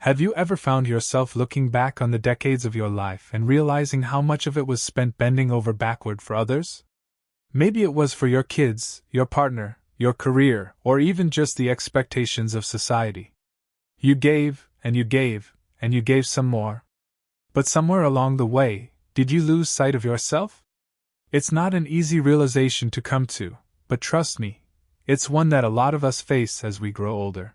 Have you ever found yourself looking back on the decades of your life and realizing how much of it was spent bending over backward for others? Maybe it was for your kids, your partner, your career, or even just the expectations of society. You gave, and you gave, and you gave some more. But somewhere along the way, did you lose sight of yourself? It's not an easy realization to come to, but trust me, it's one that a lot of us face as we grow older.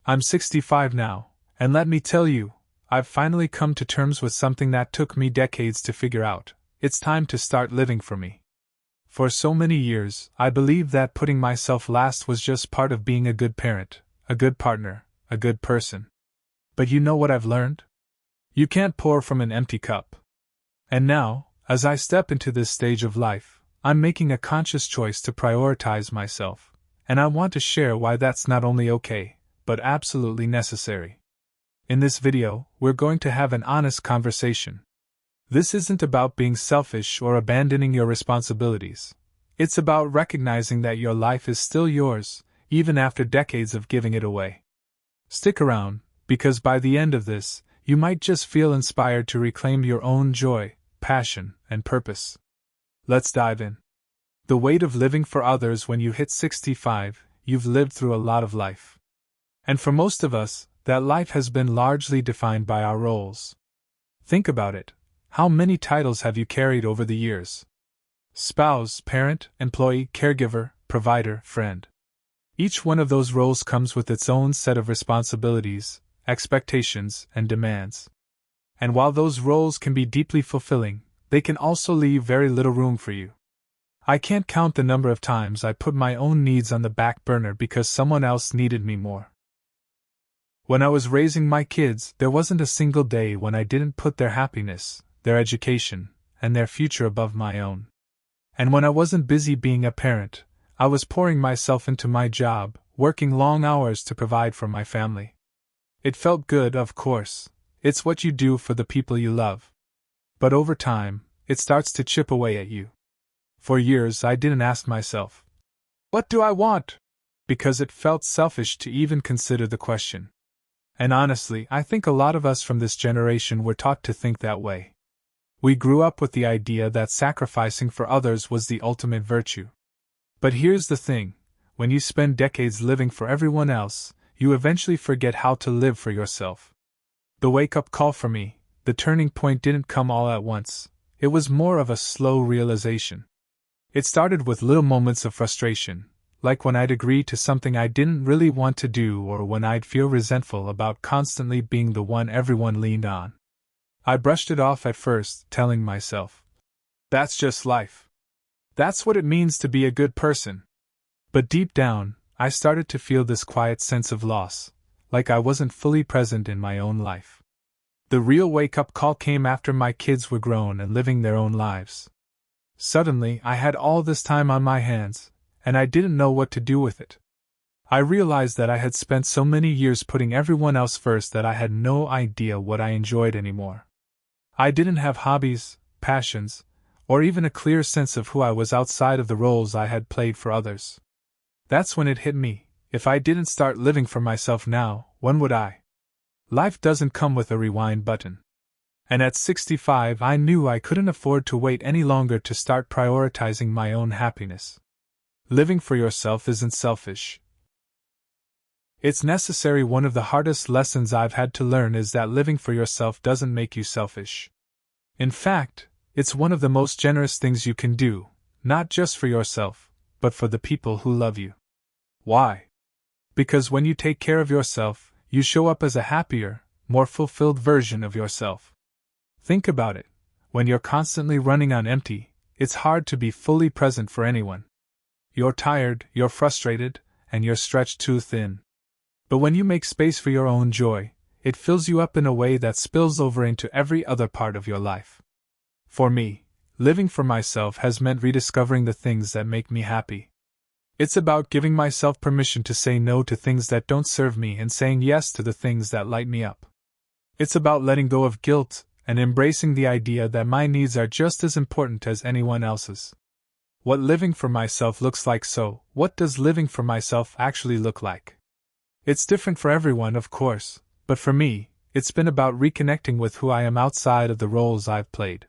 I'm 65 now. And let me tell you, I've finally come to terms with something that took me decades to figure out. It's time to start living for me. For so many years, I believed that putting myself last was just part of being a good parent, a good partner, a good person. But you know what I've learned? You can't pour from an empty cup. And now, as I step into this stage of life, I'm making a conscious choice to prioritize myself, and I want to share why that's not only okay, but absolutely necessary. In this video, we're going to have an honest conversation. This isn't about being selfish or abandoning your responsibilities. It's about recognizing that your life is still yours, even after decades of giving it away. Stick around, because by the end of this, you might just feel inspired to reclaim your own joy, passion, and purpose. Let's dive in. The weight of living for others. When you hit 65, you've lived through a lot of life. And for most of us, that life has been largely defined by our roles. Think about it. How many titles have you carried over the years? Spouse, parent, employee, caregiver, provider, friend. Each one of those roles comes with its own set of responsibilities, expectations, and demands. And while those roles can be deeply fulfilling, they can also leave very little room for you. I can't count the number of times I put my own needs on the back burner because someone else needed me more. When I was raising my kids, there wasn't a single day when I didn't put their happiness, their education, and their future above my own. And when I wasn't busy being a parent, I was pouring myself into my job, working long hours to provide for my family. It felt good, of course. It's what you do for the people you love. But over time, it starts to chip away at you. For years, I didn't ask myself, "What do I want?" because it felt selfish to even consider the question. And honestly, I think a lot of us from this generation were taught to think that way. We grew up with the idea that sacrificing for others was the ultimate virtue. But here's the thing, when you spend decades living for everyone else, you eventually forget how to live for yourself. The wake-up call for me, the turning point, didn't come all at once. It was more of a slow realization. It started with little moments of frustration, like when I'd agree to something I didn't really want to do or when I'd feel resentful about constantly being the one everyone leaned on. I brushed it off at first, telling myself, "That's just life. That's what it means to be a good person." But deep down, I started to feel this quiet sense of loss, like I wasn't fully present in my own life. The real wake-up call came after my kids were grown and living their own lives. Suddenly, I had all this time on my hands, and I didn't know what to do with it. I realized that I had spent so many years putting everyone else first that I had no idea what I enjoyed anymore. I didn't have hobbies, passions, or even a clear sense of who I was outside of the roles I had played for others. That's when it hit me. If I didn't start living for myself now, when would I? Life doesn't come with a rewind button. And at 65, I knew I couldn't afford to wait any longer to start prioritizing my own happiness. Living for yourself isn't selfish. It's necessary. One of the hardest lessons I've had to learn is that living for yourself doesn't make you selfish. In fact, it's one of the most generous things you can do, not just for yourself, but for the people who love you. Why? Because when you take care of yourself, you show up as a happier, more fulfilled version of yourself. Think about it. When you're constantly running on empty, it's hard to be fully present for anyone. You're tired, you're frustrated, and you're stretched too thin. But when you make space for your own joy, it fills you up in a way that spills over into every other part of your life. For me, living for myself has meant rediscovering the things that make me happy. It's about giving myself permission to say no to things that don't serve me and saying yes to the things that light me up. It's about letting go of guilt and embracing the idea that my needs are just as important as anyone else's. What living for myself looks like. So, what does living for myself actually look like? It's different for everyone, of course, but for me, it's been about reconnecting with who I am outside of the roles I've played.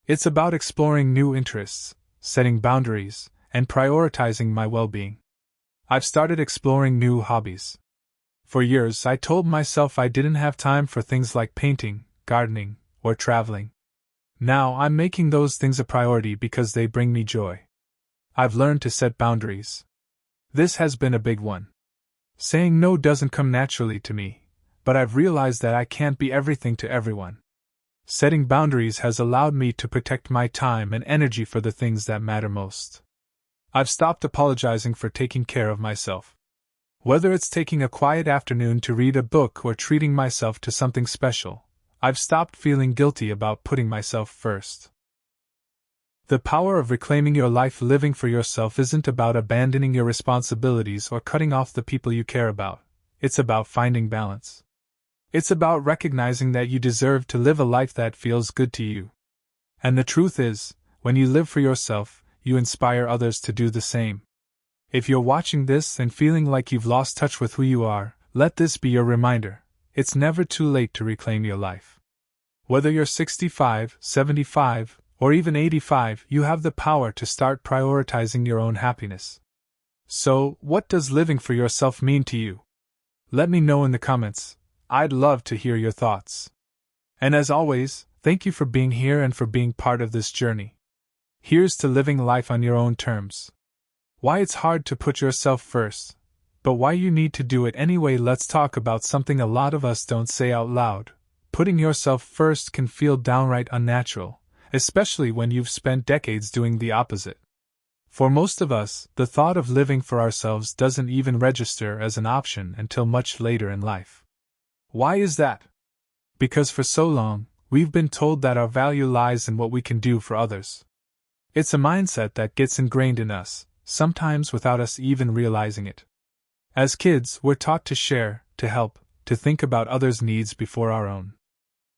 It's about exploring new interests, setting boundaries, and prioritizing my well-being. I've started exploring new hobbies. For years, I told myself I didn't have time for things like painting, gardening, or traveling. Now I'm making those things a priority because they bring me joy. I've learned to set boundaries. This has been a big one. Saying no doesn't come naturally to me, but I've realized that I can't be everything to everyone. Setting boundaries has allowed me to protect my time and energy for the things that matter most. I've stopped apologizing for taking care of myself. Whether it's taking a quiet afternoon to read a book or treating myself to something special, I've stopped feeling guilty about putting myself first. The power of reclaiming your life living for yourself isn't about abandoning your responsibilities or cutting off the people you care about. It's about finding balance. It's about recognizing that you deserve to live a life that feels good to you. And the truth is, when you live for yourself, you inspire others to do the same. If you're watching this and feeling like you've lost touch with who you are, let this be your reminder. It's never too late to reclaim your life. Whether you're 65, 75, or even 85, you have the power to start prioritizing your own happiness. So, what does living for yourself mean to you? Let me know in the comments. I'd love to hear your thoughts. And as always, thank you for being here and for being part of this journey. Here's to living life on your own terms. Why it's hard to put yourself first, but why you need to do it anyway. Let's talk about something a lot of us don't say out loud. Putting yourself first can feel downright unnatural, especially when you've spent decades doing the opposite. For most of us, the thought of living for ourselves doesn't even register as an option until much later in life. Why is that? Because for so long, we've been told that our value lies in what we can do for others. It's a mindset that gets ingrained in us, sometimes without us even realizing it. As kids, we're taught to share, to help, to think about others' needs before our own.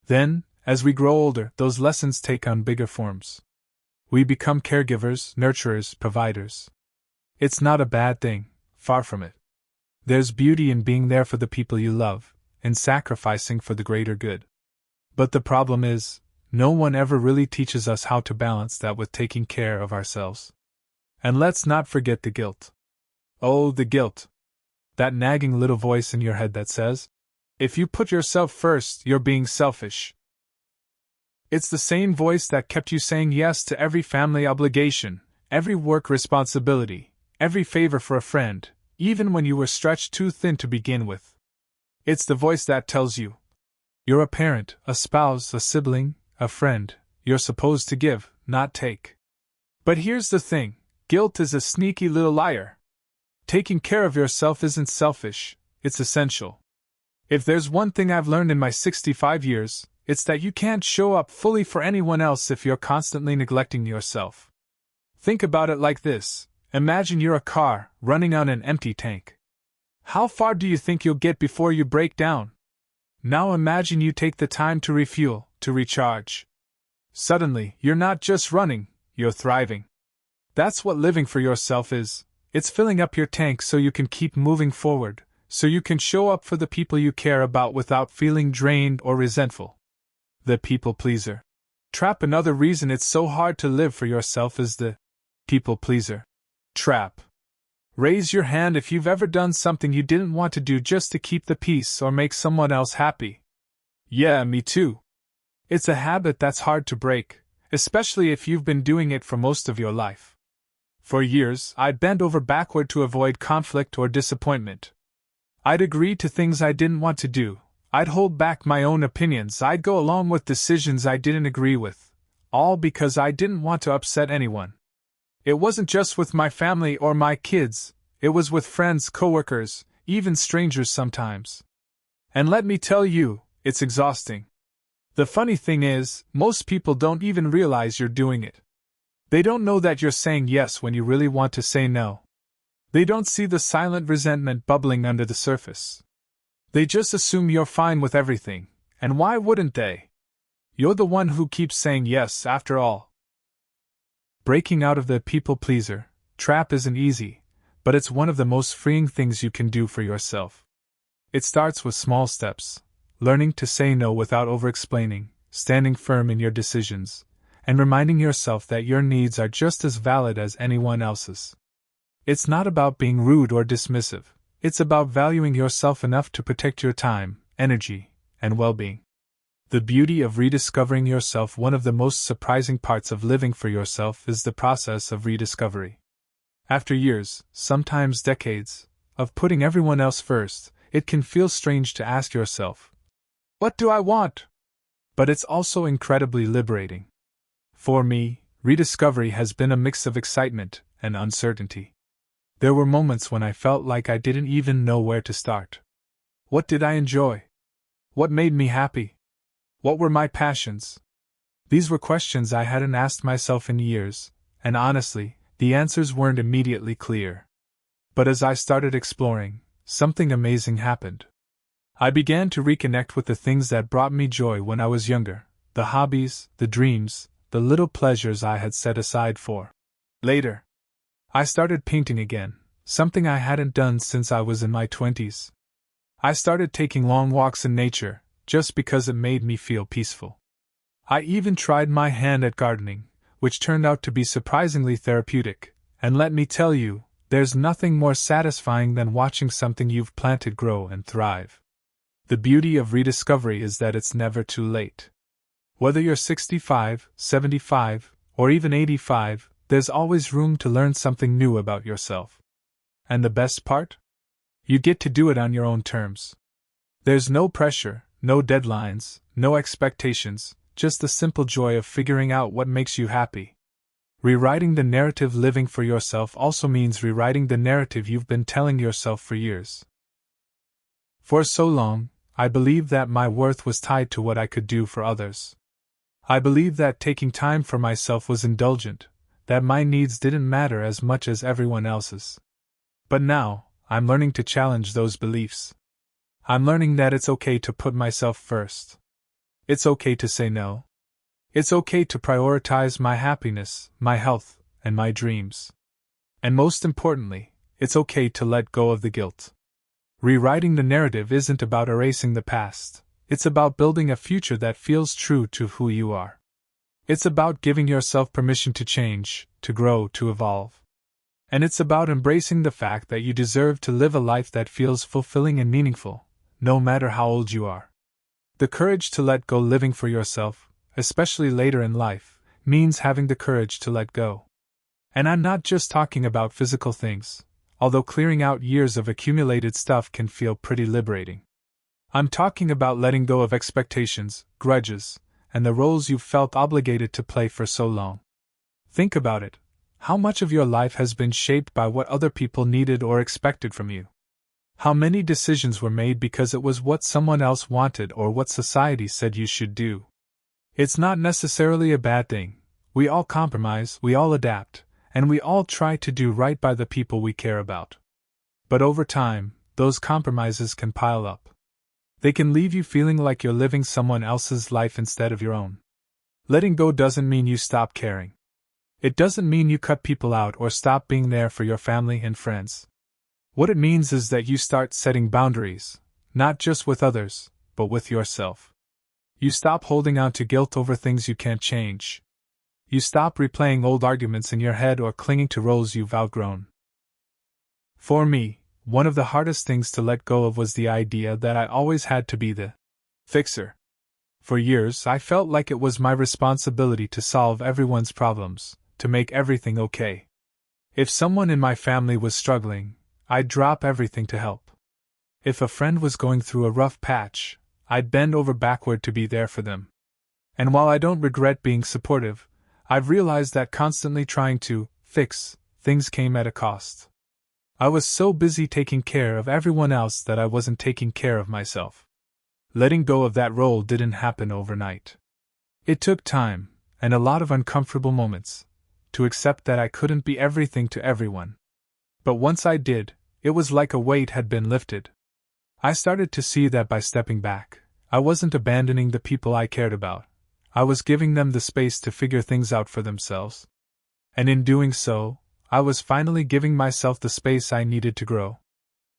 Then, as we grow older, those lessons take on bigger forms. We become caregivers, nurturers, providers. It's not a bad thing, far from it. There's beauty in being there for the people you love, in sacrificing for the greater good. But the problem is, no one ever really teaches us how to balance that with taking care of ourselves. And let's not forget the guilt. Oh, the guilt. That nagging little voice in your head that says, if you put yourself first, you're being selfish. It's the same voice that kept you saying yes to every family obligation, every work responsibility, every favor for a friend, even when you were stretched too thin to begin with. It's the voice that tells you, you're a parent, a spouse, a sibling, a friend, you're supposed to give, not take. But here's the thing, guilt is a sneaky little liar. Taking care of yourself isn't selfish, it's essential. If there's one thing I've learned in my 65 years, it's that you can't show up fully for anyone else if you're constantly neglecting yourself. Think about it like this. Imagine you're a car, running on an empty tank. How far do you think you'll get before you break down? Now imagine you take the time to refuel, to recharge. Suddenly, you're not just running, you're thriving. That's what living for yourself is. It's filling up your tank so you can keep moving forward, so you can show up for the people you care about without feeling drained or resentful. The people pleaser trap. Another reason it's so hard to live for yourself is the people pleaser trap. Raise your hand if you've ever done something you didn't want to do just to keep the peace or make someone else happy. Yeah, me too. It's a habit that's hard to break, especially if you've been doing it for most of your life. For years, I'd bend over backward to avoid conflict or disappointment. I'd agree to things I didn't want to do. I'd hold back my own opinions. I'd go along with decisions I didn't agree with, all because I didn't want to upset anyone. It wasn't just with my family or my kids, it was with friends, coworkers, even strangers sometimes. And let me tell you, it's exhausting. The funny thing is, most people don't even realize you're doing it. They don't know that you're saying yes when you really want to say no. They don't see the silent resentment bubbling under the surface. They just assume you're fine with everything, and why wouldn't they? You're the one who keeps saying yes after all. Breaking out of the people-pleaser trap isn't easy, but it's one of the most freeing things you can do for yourself. It starts with small steps, learning to say no without over-explaining, standing firm in your decisions, and reminding yourself that your needs are just as valid as anyone else's. It's not about being rude or dismissive, it's about valuing yourself enough to protect your time, energy, and well-being. The beauty of rediscovering yourself. One of the most surprising parts of living for yourself is the process of rediscovery. After years, sometimes decades, of putting everyone else first, it can feel strange to ask yourself, "What do I want?" But it's also incredibly liberating. For me, rediscovery has been a mix of excitement and uncertainty. There were moments when I felt like I didn't even know where to start. What did I enjoy? What made me happy? What were my passions? These were questions I hadn't asked myself in years, and honestly, the answers weren't immediately clear. But as I started exploring, something amazing happened. I began to reconnect with the things that brought me joy when I was younger, the hobbies, the dreams, the little pleasures I had set aside for later. I started painting again, something I hadn't done since I was in my 20s. I started taking long walks in nature, just because it made me feel peaceful. I even tried my hand at gardening, which turned out to be surprisingly therapeutic, and let me tell you, there's nothing more satisfying than watching something you've planted grow and thrive. The beauty of rediscovery is that it's never too late. Whether you're 65, 75, or even 85, there's always room to learn something new about yourself. And the best part? You get to do it on your own terms. There's no pressure, no deadlines, no expectations, just the simple joy of figuring out what makes you happy. Rewriting the narrative. Living for yourself also means rewriting the narrative you've been telling yourself for years. For so long, I believed that my worth was tied to what I could do for others. I believed that taking time for myself was indulgent, that my needs didn't matter as much as everyone else's. But now, I'm learning to challenge those beliefs. I'm learning that it's okay to put myself first. It's okay to say no. It's okay to prioritize my happiness, my health, and my dreams. And most importantly, it's okay to let go of the guilt. Rewriting the narrative isn't about erasing the past, it's about building a future that feels true to who you are. It's about giving yourself permission to change, to grow, to evolve. And it's about embracing the fact that you deserve to live a life that feels fulfilling and meaningful, no matter how old you are. The courage to let go. Living for yourself, especially later in life, means having the courage to let go. And I'm not just talking about physical things, although clearing out years of accumulated stuff can feel pretty liberating. I'm talking about letting go of expectations, grudges, and the roles you've felt obligated to play for so long. Think about it. How much of your life has been shaped by what other people needed or expected from you? How many decisions were made because it was what someone else wanted or what society said you should do? It's not necessarily a bad thing. We all compromise, we all adapt, and we all try to do right by the people we care about. But over time, those compromises can pile up. They can leave you feeling like you're living someone else's life instead of your own. Letting go doesn't mean you stop caring. It doesn't mean you cut people out or stop being there for your family and friends. What it means is that you start setting boundaries, not just with others, but with yourself. You stop holding on to guilt over things you can't change. You stop replaying old arguments in your head or clinging to roles you've outgrown. For me, one of the hardest things to let go of was the idea that I always had to be the fixer. For years, I felt like it was my responsibility to solve everyone's problems, to make everything okay. If someone in my family was struggling, I'd drop everything to help. If a friend was going through a rough patch, I'd bend over backward to be there for them. And while I don't regret being supportive, I've realized that constantly trying to fix things came at a cost. I was so busy taking care of everyone else that I wasn't taking care of myself. Letting go of that role didn't happen overnight. It took time, and a lot of uncomfortable moments, to accept that I couldn't be everything to everyone. But once I did, it was like a weight had been lifted. I started to see that by stepping back, I wasn't abandoning the people I cared about. I was giving them the space to figure things out for themselves. And in doing so, I was finally giving myself the space I needed to grow.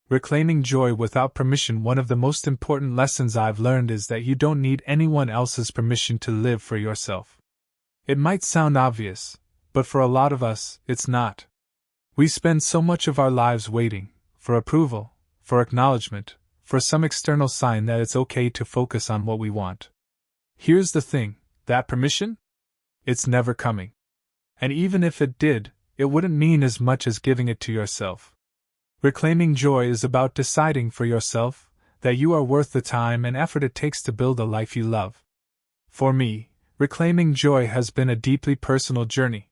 Reclaiming joy without permission. One of the most important lessons I've learned is that you don't need anyone else's permission to live for yourself. It might sound obvious, but for a lot of us, it's not. We spend so much of our lives waiting for approval, for acknowledgement, for some external sign that it's okay to focus on what we want. Here's the thing, that permission? It's never coming. And even if it did, it wouldn't mean as much as giving it to yourself. Reclaiming joy is about deciding for yourself that you are worth the time and effort it takes to build a life you love. For me, reclaiming joy has been a deeply personal journey.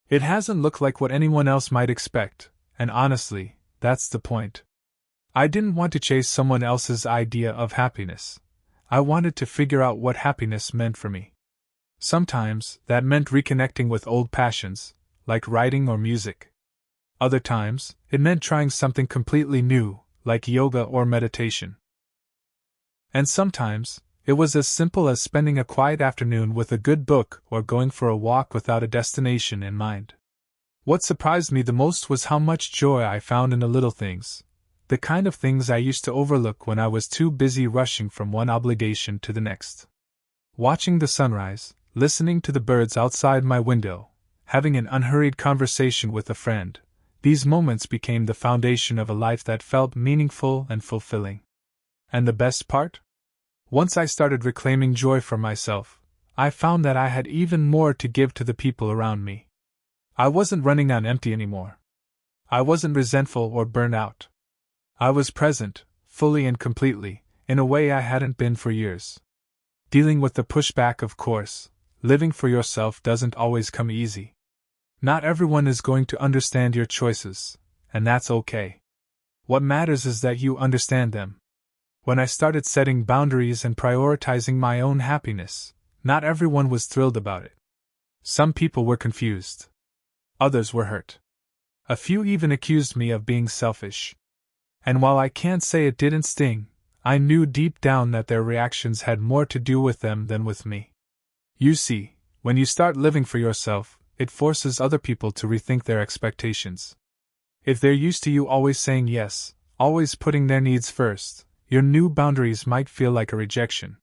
It hasn't looked like what anyone else might expect, and honestly, that's the point. I didn't want to chase someone else's idea of happiness. I wanted to figure out what happiness meant for me. Sometimes, that meant reconnecting with old passions, like writing or music. Other times, it meant trying something completely new, like yoga or meditation. And sometimes, it was as simple as spending a quiet afternoon with a good book or going for a walk without a destination in mind. What surprised me the most was how much joy I found in the little things, the kind of things I used to overlook when I was too busy rushing from one obligation to the next. Watching the sunrise, listening to the birds outside my window, having an unhurried conversation with a friend, these moments became the foundation of a life that felt meaningful and fulfilling. And the best part? Once I started reclaiming joy for myself, I found that I had even more to give to the people around me. I wasn't running on empty anymore. I wasn't resentful or burnt out. I was present, fully and completely, in a way I hadn't been for years. Dealing with the pushback, of course, living for yourself doesn't always come easy. Not everyone is going to understand your choices, and that's okay. What matters is that you understand them. When I started setting boundaries and prioritizing my own happiness, not everyone was thrilled about it. Some people were confused. Others were hurt. A few even accused me of being selfish. And while I can't say it didn't sting, I knew deep down that their reactions had more to do with them than with me. You see, when you start living for yourself, it forces other people to rethink their expectations. If they're used to you always saying yes, always putting their needs first, your new boundaries might feel like a rejection.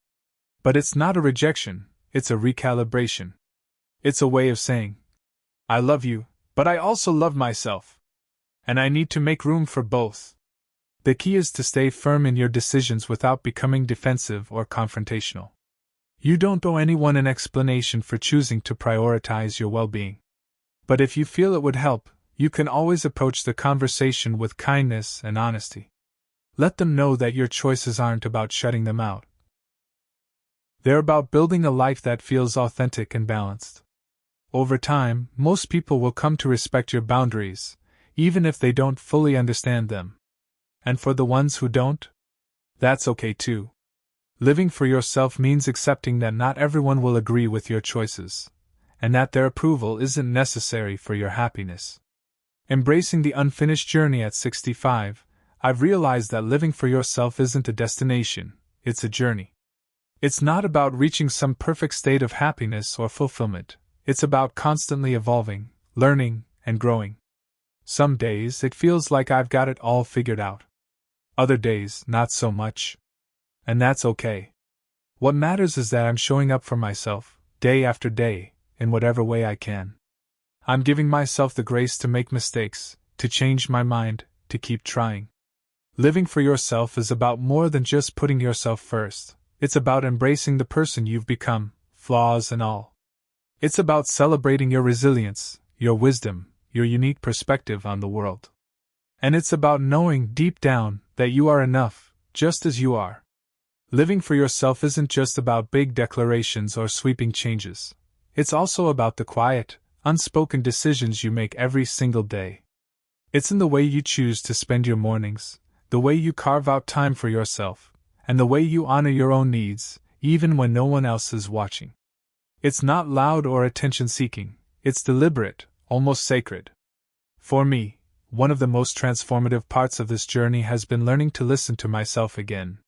But it's not a rejection, it's a recalibration. It's a way of saying, I love you, but I also love myself. And I need to make room for both. The key is to stay firm in your decisions without becoming defensive or confrontational. You don't owe anyone an explanation for choosing to prioritize your well-being. But if you feel it would help, you can always approach the conversation with kindness and honesty. Let them know that your choices aren't about shutting them out. They're about building a life that feels authentic and balanced. Over time, most people will come to respect your boundaries, even if they don't fully understand them. And for the ones who don't, that's okay too. Living for yourself means accepting that not everyone will agree with your choices, and that their approval isn't necessary for your happiness. Embracing the unfinished journey at 65, I've realized that living for yourself isn't a destination, it's a journey. It's not about reaching some perfect state of happiness or fulfillment, it's about constantly evolving, learning, and growing. Some days it feels like I've got it all figured out. Other days, not so much. And that's okay. What matters is that I'm showing up for myself, day after day, in whatever way I can. I'm giving myself the grace to make mistakes, to change my mind, to keep trying. Living for yourself is about more than just putting yourself first. It's about embracing the person you've become, flaws and all. It's about celebrating your resilience, your wisdom, your unique perspective on the world. And it's about knowing deep down that you are enough, just as you are. Living for yourself isn't just about big declarations or sweeping changes. It's also about the quiet, unspoken decisions you make every single day. It's in the way you choose to spend your mornings, the way you carve out time for yourself, and the way you honor your own needs, even when no one else is watching. It's not loud or attention-seeking, it's deliberate, almost sacred. For me, one of the most transformative parts of this journey has been learning to listen to myself again.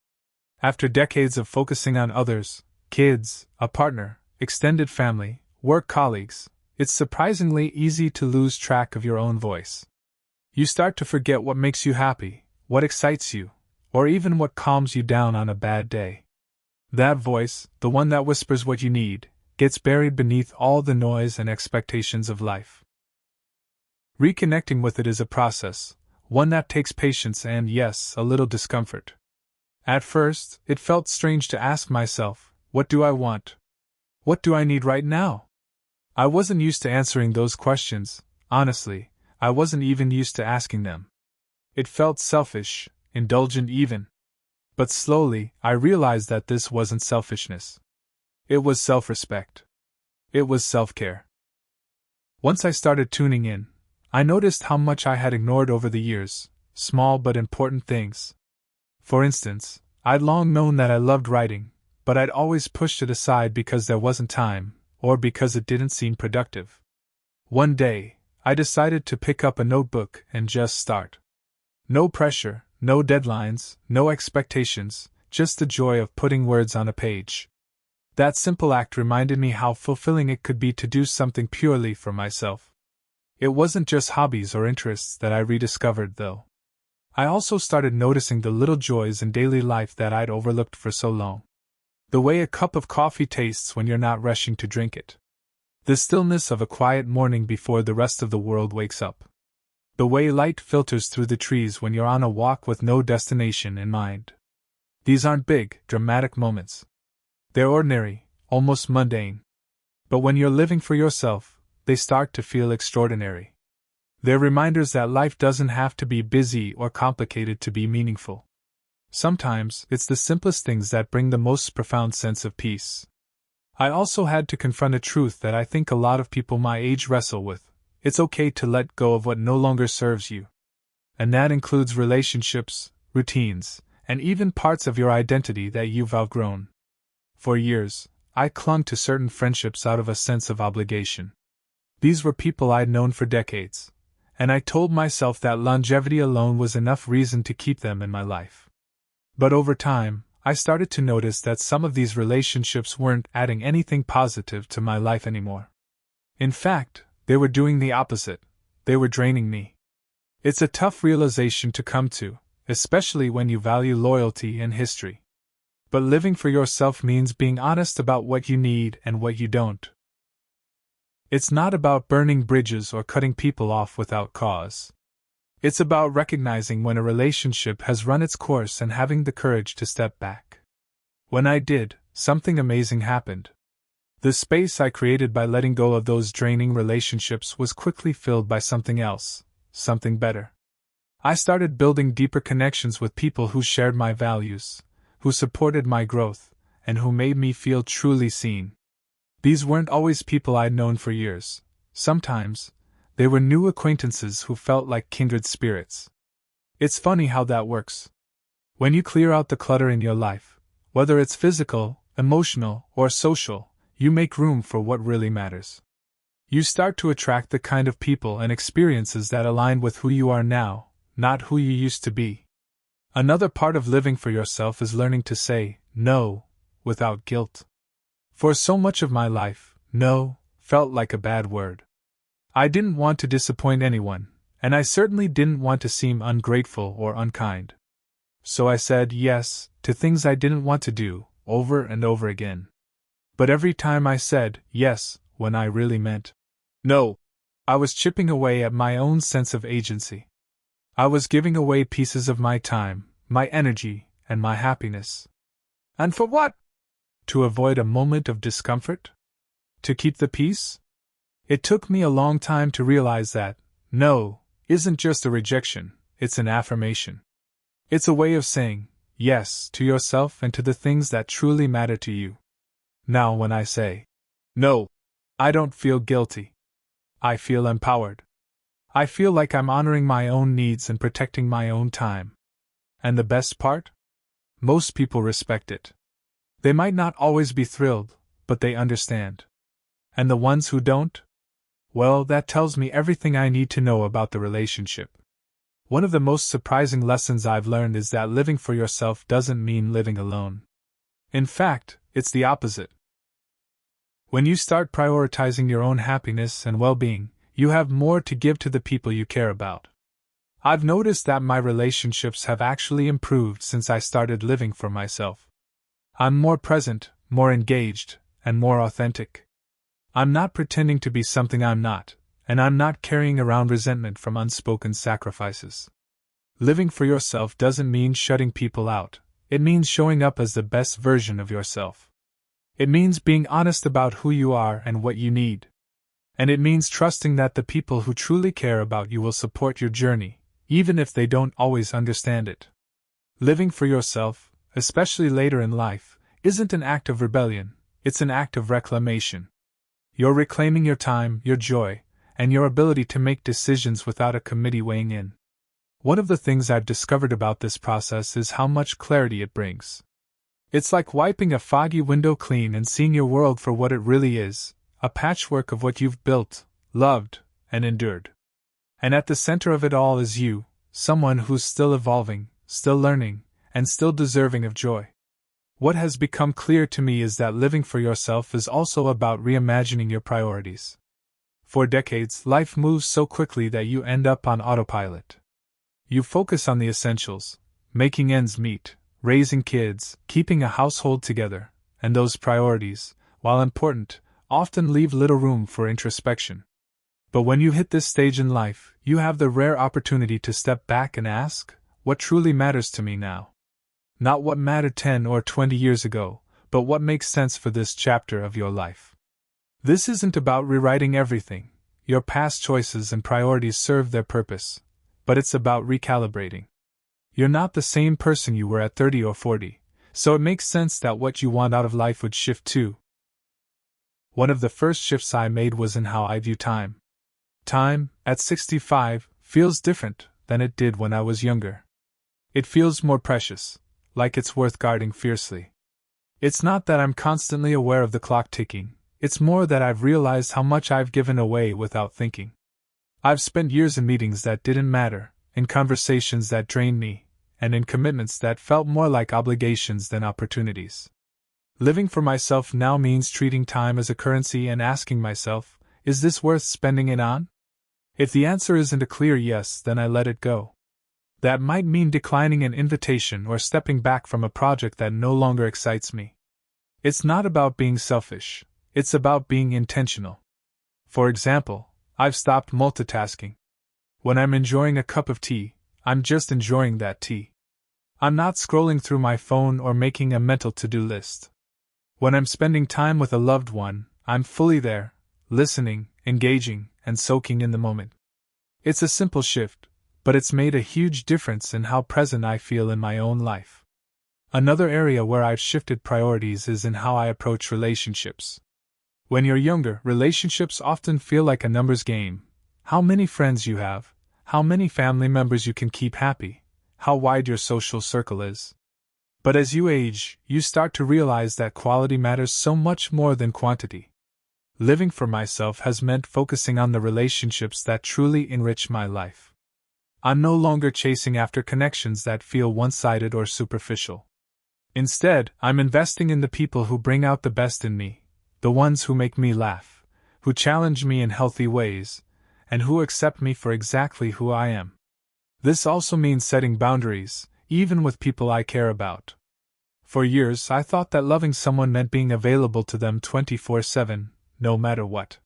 After decades of focusing on others, kids, a partner, extended family, work colleagues, it's surprisingly easy to lose track of your own voice. You start to forget what makes you happy, what excites you, or even what calms you down on a bad day. That voice, the one that whispers what you need, gets buried beneath all the noise and expectations of life. Reconnecting with it is a process, one that takes patience and, yes, a little discomfort. At first, it felt strange to ask myself, what do I want? What do I need right now? I wasn't used to answering those questions. Honestly, I wasn't even used to asking them. It felt selfish, indulgent even. But slowly, I realized that this wasn't selfishness. It was self-respect. It was self-care. Once I started tuning in, I noticed how much I had ignored over the years, small but important things. For instance, I'd long known that I loved writing, but I'd always pushed it aside because there wasn't time, or because it didn't seem productive. One day, I decided to pick up a notebook and just start. No pressure, no deadlines, no expectations, just the joy of putting words on a page. That simple act reminded me how fulfilling it could be to do something purely for myself. It wasn't just hobbies or interests that I rediscovered, though. I also started noticing the little joys in daily life that I'd overlooked for so long. The way a cup of coffee tastes when you're not rushing to drink it. The stillness of a quiet morning before the rest of the world wakes up. The way light filters through the trees when you're on a walk with no destination in mind. These aren't big, dramatic moments. They're ordinary, almost mundane. But when you're living for yourself, they start to feel extraordinary. They're reminders that life doesn't have to be busy or complicated to be meaningful. Sometimes, it's the simplest things that bring the most profound sense of peace. I also had to confront a truth that I think a lot of people my age wrestle with. It's okay to let go of what no longer serves you. And that includes relationships, routines, and even parts of your identity that you've outgrown. For years, I clung to certain friendships out of a sense of obligation. These were people I'd known for decades, and I told myself that longevity alone was enough reason to keep them in my life. But over time, I started to notice that some of these relationships weren't adding anything positive to my life anymore. In fact, they were doing the opposite. They were draining me. It's a tough realization to come to, especially when you value loyalty and history. But living for yourself means being honest about what you need and what you don't. It's not about burning bridges or cutting people off without cause. It's about recognizing when a relationship has run its course and having the courage to step back. When I did, something amazing happened. The space I created by letting go of those draining relationships was quickly filled by something else, something better. I started building deeper connections with people who shared my values, who supported my growth, and who made me feel truly seen. These weren't always people I'd known for years. Sometimes, they were new acquaintances who felt like kindred spirits. It's funny how that works. When you clear out the clutter in your life, whether it's physical, emotional, or social, you make room for what really matters. You start to attract the kind of people and experiences that align with who you are now, not who you used to be. Another part of living for yourself is learning to say no without guilt. For so much of my life, no felt like a bad word. I didn't want to disappoint anyone, and I certainly didn't want to seem ungrateful or unkind. So I said yes to things I didn't want to do, over and over again. But every time I said yes, when I really meant no, I was chipping away at my own sense of agency. I was giving away pieces of my time, my energy, and my happiness. And for what? To avoid a moment of discomfort? To keep the peace? It took me a long time to realize that no isn't just a rejection, it's an affirmation. It's a way of saying yes to yourself and to the things that truly matter to you. Now when I say no, I don't feel guilty. I feel empowered. I feel like I'm honoring my own needs and protecting my own time. And the best part? Most people respect it. They might not always be thrilled, but they understand. And the ones who don't? Well, that tells me everything I need to know about the relationship. One of the most surprising lessons I've learned is that living for yourself doesn't mean living alone. In fact, it's the opposite. When you start prioritizing your own happiness and well-being, you have more to give to the people you care about. I've noticed that my relationships have actually improved since I started living for myself. I'm more present, more engaged, and more authentic. I'm not pretending to be something I'm not, and I'm not carrying around resentment from unspoken sacrifices. Living for yourself doesn't mean shutting people out, it means showing up as the best version of yourself. It means being honest about who you are and what you need. And it means trusting that the people who truly care about you will support your journey, even if they don't always understand it. Living for yourself, especially later in life, isn't an act of rebellion, it's an act of reclamation. You're reclaiming your time, your joy, and your ability to make decisions without a committee weighing in. One of the things I've discovered about this process is how much clarity it brings. It's like wiping a foggy window clean and seeing your world for what it really is, a patchwork of what you've built, loved, and endured. And at the center of it all is you, someone who's still evolving, still learning, and still deserving of joy. What has become clear to me is that living for yourself is also about reimagining your priorities. For decades, life moves so quickly that you end up on autopilot. You focus on the essentials, making ends meet, raising kids, keeping a household together, and those priorities, while important, often leave little room for introspection. But when you hit this stage in life, you have the rare opportunity to step back and ask, what truly matters to me now? Not what mattered 10 or 20 years ago, but what makes sense for this chapter of your life. This isn't about rewriting everything. Your past choices and priorities serve their purpose, but it's about recalibrating. You're not the same person you were at 30 or 40, so it makes sense that what you want out of life would shift too. One of the first shifts I made was in how I view time. Time, at 65, feels different than it did when I was younger. It feels more precious, like it's worth guarding fiercely. It's not that I'm constantly aware of the clock ticking, it's more that I've realized how much I've given away without thinking. I've spent years in meetings that didn't matter, in conversations that drained me, and in commitments that felt more like obligations than opportunities. Living for myself now means treating time as a currency and asking myself, is this worth spending it on? If the answer isn't a clear yes, then I let it go. That might mean declining an invitation or stepping back from a project that no longer excites me. It's not about being selfish, it's about being intentional. For example, I've stopped multitasking. When I'm enjoying a cup of tea, I'm just enjoying that tea. I'm not scrolling through my phone or making a mental to-do list. When I'm spending time with a loved one, I'm fully there, listening, engaging, and soaking in the moment. It's a simple shift, but it's made a huge difference in how present I feel in my own life. Another area where I've shifted priorities is in how I approach relationships. When you're younger, relationships often feel like a numbers game. How many friends you have, how many family members you can keep happy, how wide your social circle is. But as you age, you start to realize that quality matters so much more than quantity. Living for myself has meant focusing on the relationships that truly enrich my life. I'm no longer chasing after connections that feel one-sided or superficial. Instead, I'm investing in the people who bring out the best in me, the ones who make me laugh, who challenge me in healthy ways, and who accept me for exactly who I am. This also means setting boundaries, even with people I care about. For years, I thought that loving someone meant being available to them 24/7, no matter what.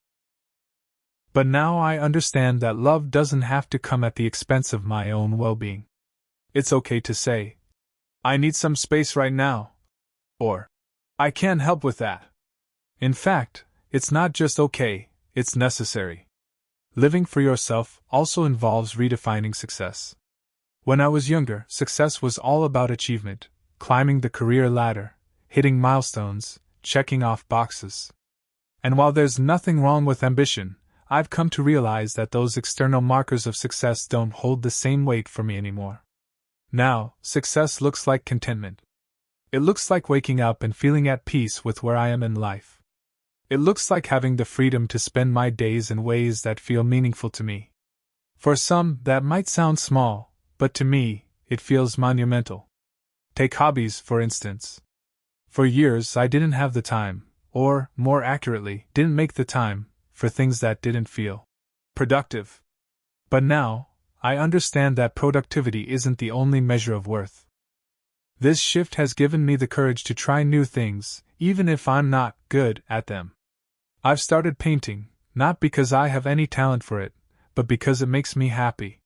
But now I understand that love doesn't have to come at the expense of my own well-being. It's okay to say, I need some space right now, or I can't help with that. In fact, it's not just okay, it's necessary. Living for yourself also involves redefining success. When I was younger, success was all about achievement, climbing the career ladder, hitting milestones, checking off boxes. And while there's nothing wrong with ambition, I've come to realize that those external markers of success don't hold the same weight for me anymore. Now, success looks like contentment. It looks like waking up and feeling at peace with where I am in life. It looks like having the freedom to spend my days in ways that feel meaningful to me. For some, that might sound small, but to me, it feels monumental. Take hobbies, for instance. For years, I didn't have the time, or, more accurately, didn't make the time, for things that didn't feel productive. But now, I understand that productivity isn't the only measure of worth. This shift has given me the courage to try new things, even if I'm not good at them. I've started painting, not because I have any talent for it, but because it makes me happy.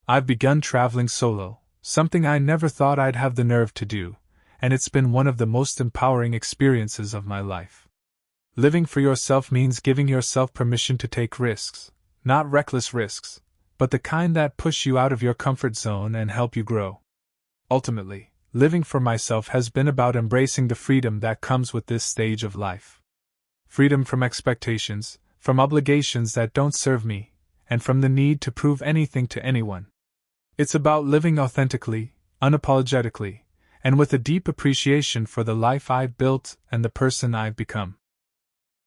I've begun traveling solo, something I never thought I'd have the nerve to do, and it's been one of the most empowering experiences of my life. Living for yourself means giving yourself permission to take risks, not reckless risks, but the kind that push you out of your comfort zone and help you grow. Ultimately, living for myself has been about embracing the freedom that comes with this stage of life. Freedom from expectations, from obligations that don't serve me, and from the need to prove anything to anyone. It's about living authentically, unapologetically, and with a deep appreciation for the life I've built and the person I've become.